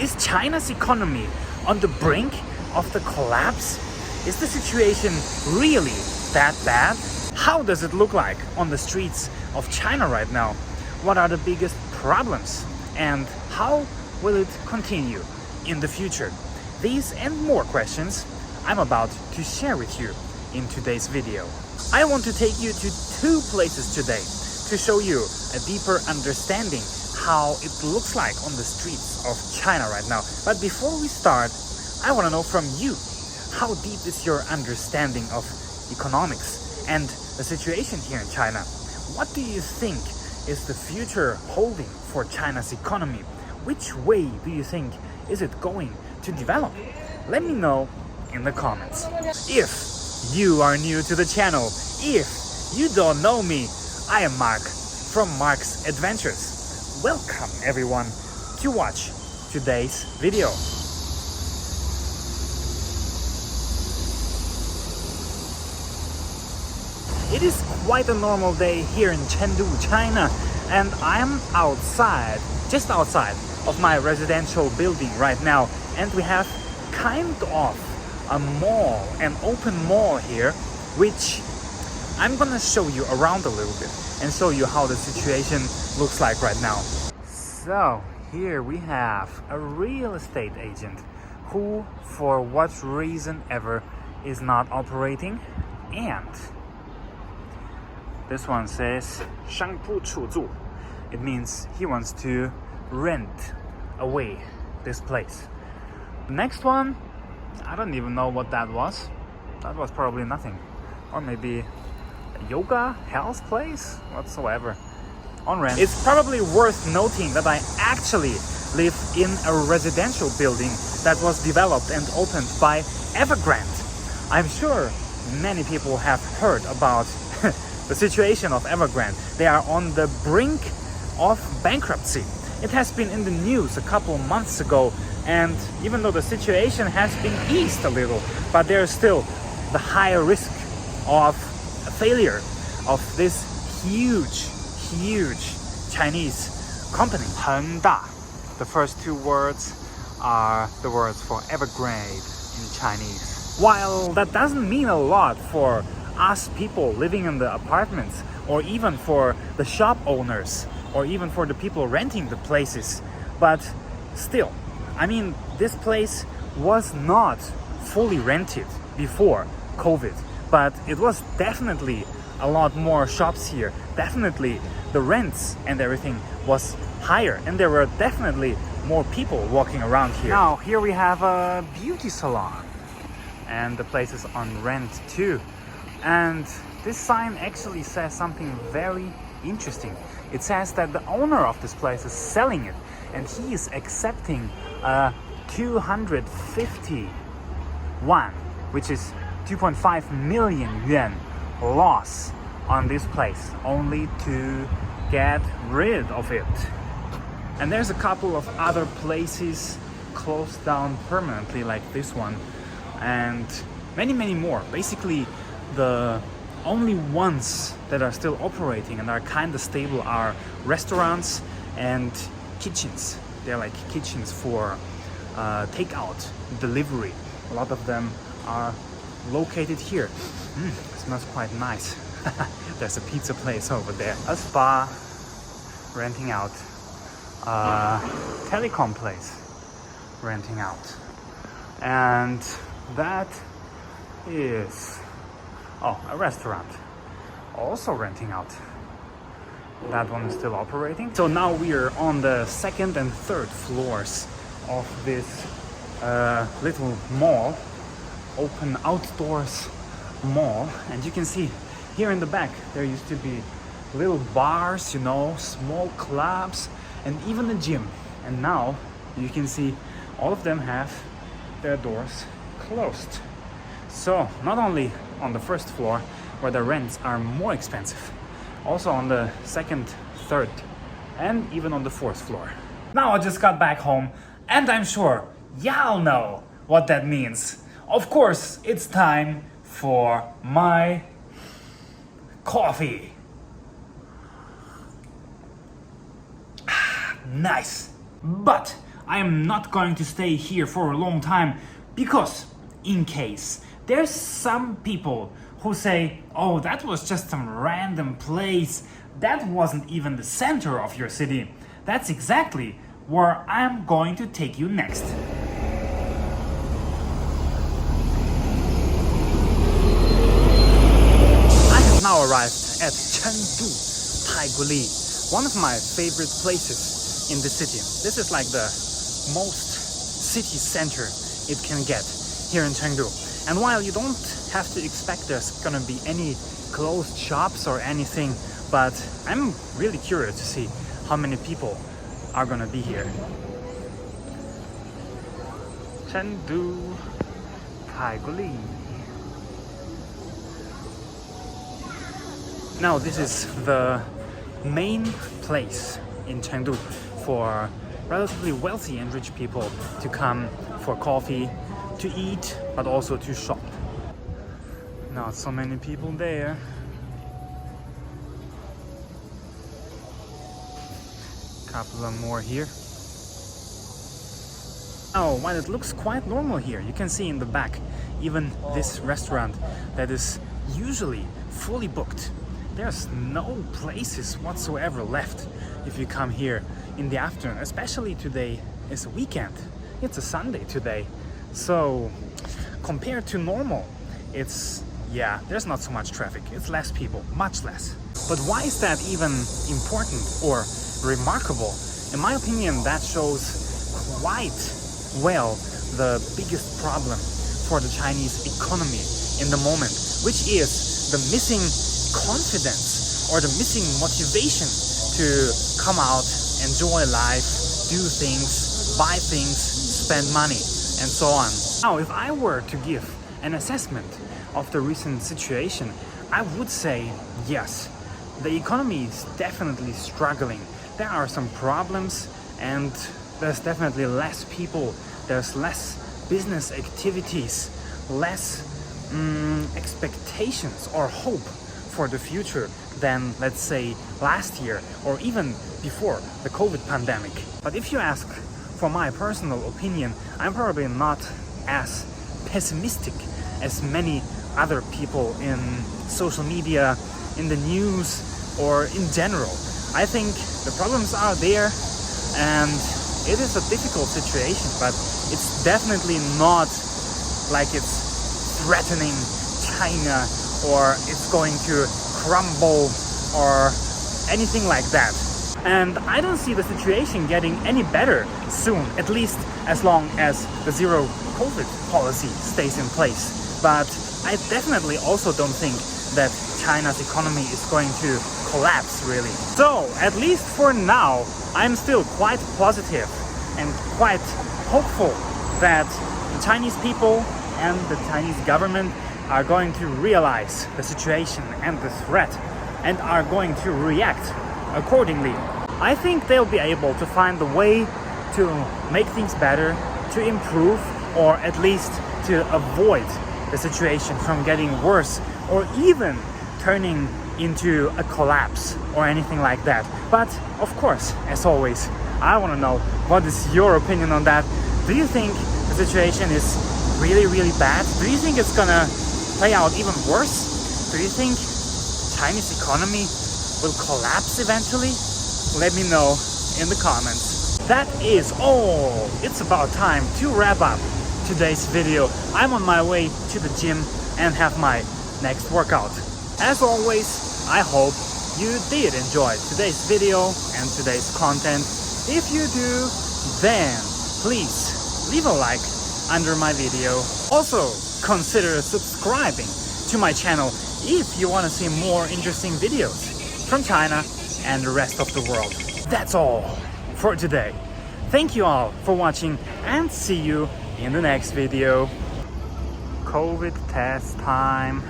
Is China's economy on the brink of the collapse? Is the situation really that bad? How does it look like on the streets of China right now? What are the biggest problems? And how will it continue in the future? These and more questions I'm about to share with you in today's video. I want to take you to two places today to show you a deeper understanding how it looks like on the streets of China right now. But before we start, I want to know from you, how deep is your understanding of economics and the situation here in China? What do you think is the future holding for China's economy? Which way do you think is it going to develop? Let me know in the comments. If you are new to the channel, if you don't know me, I am Mark from Mark's Adventures. Welcome everyone to watch today's video. It is quite a normal day here in Chengdu, China, and I'm outside, just outside of my residential building right now, and we have kind of a mall, an open mall here, which I'm gonna show you around a little bit and show you how the situation looks like right now. So here we have a real estate agent who, for what reason ever, is not operating, and this one says 商铺出租. It means he wants to rent away this place. Next one, I don't even know what that was. That was probably nothing. Or maybe a yoga, health place, whatsoever. On rent. It's probably worth noting that I actually live in a residential building that was developed and opened by Evergrande. I'm sure many people have heard about the situation of Evergrande. They are on the brink of bankruptcy. It has been in the news a couple months ago, and even though the situation has been eased a little, but there's still the higher risk of a failure of this huge Chinese company. 恒大. The first two words are the words for Evergrande in Chinese. While that doesn't mean a lot for us people living in the apartments, or even for the shop owners, or even for the people renting the places, but still, I mean, this place was not fully rented before COVID, but it was definitely a lot more shops here. Definitely the rents and everything was higher, and there were definitely more people walking around here. Now here we have a beauty salon, and the place is on rent too. And this sign actually says something very interesting. It says that the owner of this place is selling it, and he is accepting 250 yuan, which is 2.5 million yuan loss on this place, only to get rid of it. And there's a couple of other places closed down permanently, like this one, and many more. Basically, the only ones that are still operating and are kind of stable are restaurants and kitchens. They're like kitchens for takeout, delivery. A lot of them are located here. It smells quite nice. There's a pizza place over there. A spa, renting out. Telecom place, renting out. And that is a restaurant, also renting out. That one is still operating. So now we are on the second and third floors of this little mall, open outdoors mall. And you can see here in the back there used to be little bars, you know, small clubs, and even a gym. And now you can see all of them have their doors closed. So not only on the first floor, where the rents are more expensive, also on the second, third, and even on the fourth floor. Now I just got back home, and I'm sure y'all know what that means. Of course, it's time for my coffee. Nice. But I am not going to stay here for a long time because, in case, there's some people who say, oh, that was just some random place, that wasn't even the center of your city. That's exactly where I'm going to take you next. I have now arrived at Chengdu, Taiguli, one of my favorite places in the city. This is like the most city center it can get here in Chengdu. And while you don't have to expect there's gonna be any closed shops or anything, but I'm really curious to see how many people are gonna be here. Chengdu, Taiguli. Now this is the main place in Chengdu for relatively wealthy and rich people to come for coffee, to eat, but also to shop. Not so many people there. Couple of more here. Oh, while it looks quite normal here, you can see in the back even this restaurant that is usually fully booked. There's no places whatsoever left if you come here in the afternoon, especially today is a weekend. It's a Sunday today. So compared to normal, there's not so much traffic. It's less people, much less. But why is that even important or remarkable? In my opinion, that shows quite well the biggest problem for the Chinese economy in the moment, which is the missing confidence or the missing motivation to come out, enjoy life, do things, buy things, spend money, and so on. Now, if I were to give an assessment of the recent situation, I would say yes, the economy is definitely struggling. There are some problems and there's definitely less people, there's less business activities, less expectations or hope for the future than, let's say, last year or even before the COVID pandemic. But if you ask for my personal opinion, I'm probably not as pessimistic as many other people in social media, in the news, or in general. I think the problems are there and it is a difficult situation, but it's definitely not like it's threatening China or it's going to crumble or anything like that. And I don't see the situation getting any better soon, at least as long as the zero COVID policy stays in place. But I definitely also don't think that China's economy is going to collapse, really. So, at least for now, I'm still quite positive and quite hopeful that the Chinese people and the Chinese government are going to realize the situation and the threat and are going to react accordingly. I think they'll be able to find the way to make things better, to improve, or at least to avoid the situation from getting worse or even turning into a collapse or anything like that. But of course, as always, I want to know, what is your opinion on that? Do you think the situation is really, really bad? Do you think it's gonna play out even worse? Do you think Chinese economy will collapse eventually? Let me know in the comments. That is all. It's about time to wrap up today's video. I'm on my way to the gym and have my next workout. As always, I hope you did enjoy today's video and today's content. If you do, then please leave a like under my video. Also, consider subscribing to my channel if you want to see more interesting videos from China and the rest of the world. That's all for today. Thank you all for watching and see you in the next video. COVID test time.